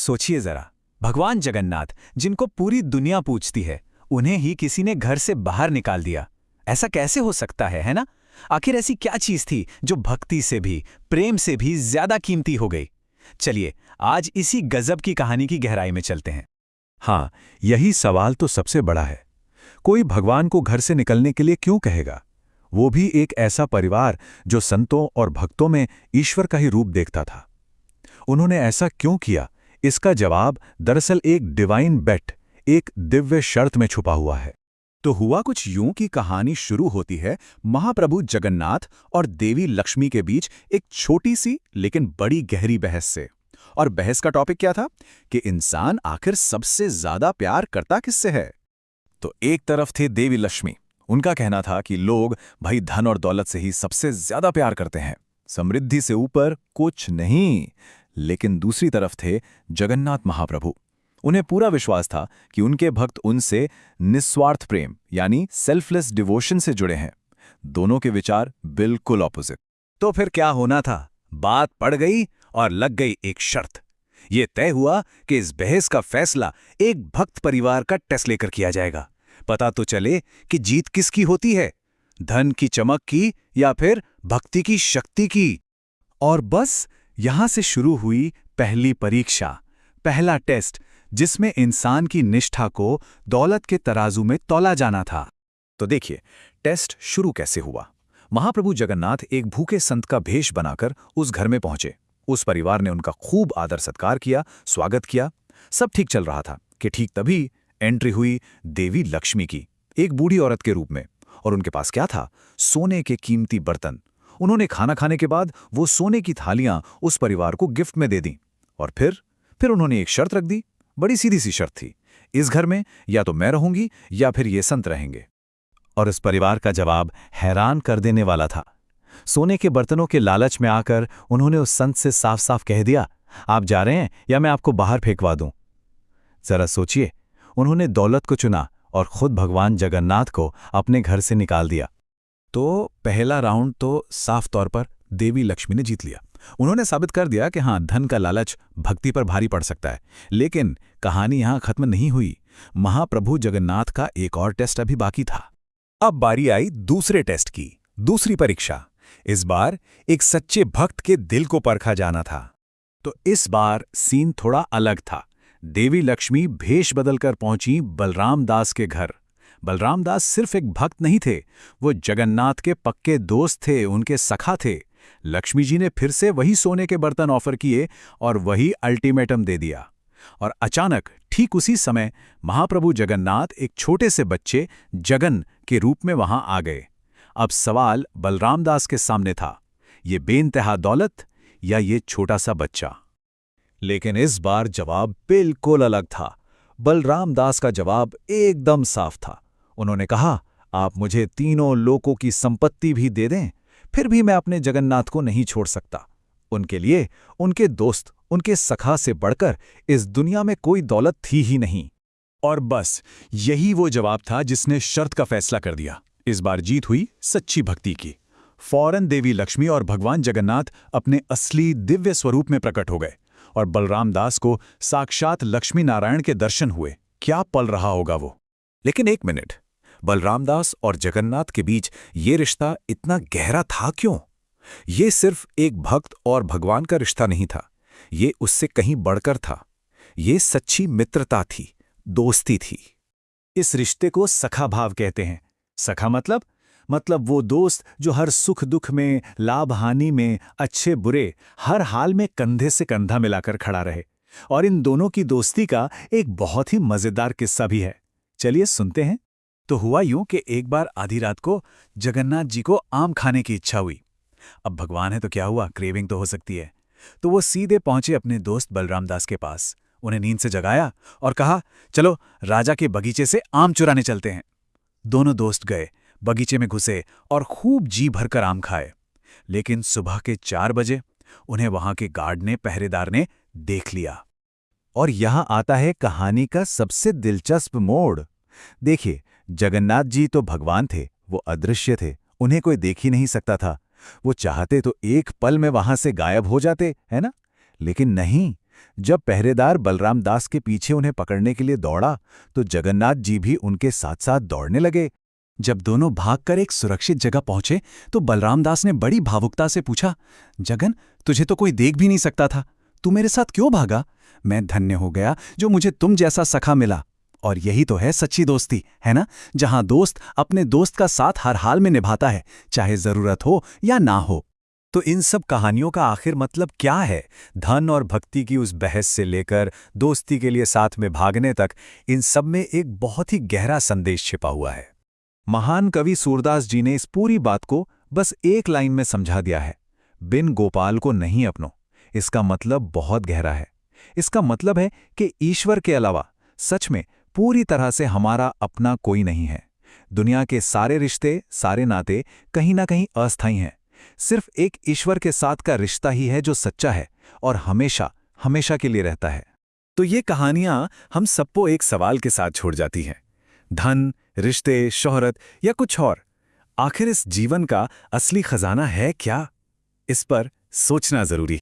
सोचिए जरा, भगवान जगन्नाथ जिनको पूरी दुनिया पूजती है, उन्हें ही किसी ने घर से बाहर निकाल दिया। ऐसा कैसे हो सकता है ना? आखिर ऐसी क्या चीज थी जो भक्ति से भी, प्रेम से भी ज्यादा कीमती हो गई? चलिए आज इसी गजब की कहानी की गहराई में चलते हैं। हाँ, यही सवाल तो सबसे बड़ा है। कोई भगवान को घर से निकलने के लिए क्यों कहेगा? वो भी एक ऐसा परिवार जो संतों और भक्तों में ईश्वर का ही रूप देखता था। उन्होंने ऐसा क्यों किया? इसका जवाब दरअसल एक डिवाइन बेट, एक दिव्य शर्त में छुपा हुआ है। तो हुआ कुछ यूं कि कहानी शुरू होती है महाप्रभु जगन्नाथ और देवी लक्ष्मी के बीच एक छोटी सी लेकिन बड़ी गहरी बहस से। और बहस का टॉपिक क्या था कि इंसान आखिर सबसे ज्यादा प्यार करता किससे है। तो एक तरफ थे देवी लक्ष्मी। उनका कहना था कि लोग भाई धन और दौलत से ही सबसे ज्यादा प्यार करते हैं, समृद्धि से ऊपर कुछ नहीं। लेकिन दूसरी तरफ थे जगन्नाथ महाप्रभु। उन्हें पूरा विश्वास था कि उनके भक्त उनसे निस्वार्थ प्रेम यानी सेल्फलेस डिवोशन से जुड़े हैं। दोनों के विचार बिल्कुल ऑपोजिट। तो फिर क्या होना था? बात पड़ गई और लग गई एक शर्त। ये तय हुआ कि इस बहस का फैसला एक भक्त परिवार का टेस्ट लेकर किया जाएगा। पता तो चले कि जीत किसकी होती है, धन की चमक की या फिर भक्ति की शक्ति की। और बस यहां से शुरू हुई पहली परीक्षा, पहला टेस्ट, जिसमें इंसान की निष्ठा को दौलत के तराजू में तौला जाना था। तो देखिए टेस्ट शुरू कैसे हुआ। महाप्रभु जगन्नाथ एक भूखे संत का भेष बनाकर उस घर में पहुंचे। उस परिवार ने उनका खूब आदर सत्कार किया, स्वागत किया। सब ठीक चल रहा था कि ठीक तभी एंट्री हुई देवी लक्ष्मी की, एक बूढ़ी औरत के रूप में। और उनके पास क्या था? सोने के कीमती बर्तन। उन्होंने खाना खाने के बाद वो सोने की थालियां उस परिवार को गिफ्ट में दे दी। और फिर उन्होंने एक शर्त रख दी। बड़ी सीधी सी शर्त थी, इस घर में या तो मैं रहूंगी या फिर ये संत रहेंगे। और इस परिवार का जवाब हैरान कर देने वाला था। सोने के बर्तनों के लालच में आकर उन्होंने उस संत से साफ साफ कह दिया, आप जा रहे हैं या मैं आपको बाहर फेंकवा दूं। जरा सोचिए, उन्होंने दौलत को चुना और खुद भगवान जगन्नाथ को अपने घर से निकाल दिया। तो पहला राउंड तो साफ तौर पर देवी लक्ष्मी ने जीत लिया। उन्होंने साबित कर दिया कि हाँ, धन का लालच भक्ति पर भारी पड़ सकता है। लेकिन कहानी यहां खत्म नहीं हुई। महाप्रभु जगन्नाथ का एक और टेस्ट अभी बाकी था। अब बारी आई दूसरे टेस्ट की, दूसरी परीक्षा। इस बार एक सच्चे भक्त के दिल को परखा जाना था। तो इस बार सीन थोड़ा अलग था। देवी लक्ष्मी भेष बदलकर पहुंची बलराम दास के घर। बलराम दास सिर्फ एक भक्त नहीं थे, वो जगन्नाथ के पक्के दोस्त थे, उनके सखा थे। लक्ष्मी जी ने फिर से वही सोने के बर्तन ऑफर किए और वही अल्टीमेटम दे दिया। और अचानक ठीक उसी समय महाप्रभु जगन्नाथ एक छोटे से बच्चे जगन के रूप में वहां आ गए। अब सवाल बलराम दास के सामने था, ये बेइंतहा दौलत या ये छोटा सा बच्चा? लेकिन इस बार जवाब बिल्कुल अलग था। बलराम दास का जवाब एकदम साफ था। उन्होंने कहा, आप मुझे तीनों लोकों की संपत्ति भी दे दें, फिर भी मैं अपने जगन्नाथ को नहीं छोड़ सकता। उनके लिए उनके दोस्त, उनके सखा से बढ़कर इस दुनिया में कोई दौलत थी ही नहीं। और बस यही वो जवाब था जिसने शर्त का फैसला कर दिया। इस बार जीत हुई सच्ची भक्ति की। फौरन देवी लक्ष्मी और भगवान जगन्नाथ अपने असली दिव्य स्वरूप में प्रकट हो गए और बलराम दास को साक्षात लक्ष्मी नारायण के दर्शन हुए। क्या पल रहा होगा वो। लेकिन एक मिनट, बलराम दास और जगन्नाथ के बीच ये रिश्ता इतना गहरा था क्यों? ये सिर्फ एक भक्त और भगवान का रिश्ता नहीं था, ये उससे कहीं बढ़कर था। ये सच्ची मित्रता थी, दोस्ती थी। इस रिश्ते को सखा भाव कहते हैं। सखा मतलब वो दोस्त जो हर सुख दुख में, लाभ हानि में, अच्छे बुरे, हर हाल में कंधे से कंधा मिलाकर खड़ा रहे। और इन दोनों की दोस्ती का एक बहुत ही मजेदार किस्सा भी है। चलिए सुनते हैं। तो हुआ यूं कि एक बार आधी रात को जगन्नाथ जी को आम खाने की इच्छा हुई। अब भगवान है तो क्या हुआ, क्रेविंग तो हो सकती है। तो वो सीधे पहुंचे अपने दोस्त बलराम दास के पास, उन्हें नींद से जगाया और कहा, चलो राजा के बगीचे से आम चुराने चलते हैं। दोनों दोस्त गए, बगीचे में घुसे और खूब जी भरकर आम खाए। लेकिन सुबह के 4 बजे उन्हें वहां के गार्ड ने, पहरेदार ने देख लिया। और यहां आता है कहानी का सबसे दिलचस्प मोड़। देखिए, जगन्नाथ जी तो भगवान थे, वो अदृश्य थे, उन्हें कोई देख ही नहीं सकता था। वो चाहते तो एक पल में वहां से गायब हो जाते, है ना? लेकिन नहीं, जब पहरेदार बलराम दास के पीछे उन्हें पकड़ने के लिए दौड़ा तो जगन्नाथ जी भी उनके साथ साथ दौड़ने लगे। जब दोनों भागकर एक सुरक्षित जगह पहुंचे तो बलराम दास ने बड़ी भावुकता से पूछा, जगन, तुझे तो कोई देख भी नहीं सकता था, तू मेरे साथ क्यों भागा? मैं धन्य हो गया जो मुझे तुम जैसा सखा मिला। और यही तो है सच्ची दोस्ती, है ना? जहां दोस्त अपने दोस्त का साथ हर हाल में निभाता है, चाहे जरूरत हो या ना हो। तो इन सब कहानियों का आखिर मतलब क्या है? धन और भक्ति की उस बहस से लेकर दोस्ती के लिए साथ में भागने तक, इन सब में एक बहुत ही गहरा संदेश छिपा हुआ है। महान कवि सूरदास जी ने इस पूरी बात को बस एक लाइन में समझा दिया है, बिन गोपाल को नहीं अपनो। इसका मतलब बहुत गहरा है। इसका मतलब है कि ईश्वर के अलावा सच में पूरी तरह से हमारा अपना कोई नहीं है। दुनिया के सारे रिश्ते, सारे नाते कहीं ना कहीं अस्थायी हैं। सिर्फ एक ईश्वर के साथ का रिश्ता ही है जो सच्चा है और हमेशा हमेशा के लिए रहता है। तो ये कहानियां हम सबको एक सवाल के साथ छोड़ जाती हैं। धन, रिश्ते, शोहरत या कुछ और, आखिर इस जीवन का असली खजाना है क्या? इस पर सोचना जरूरी है।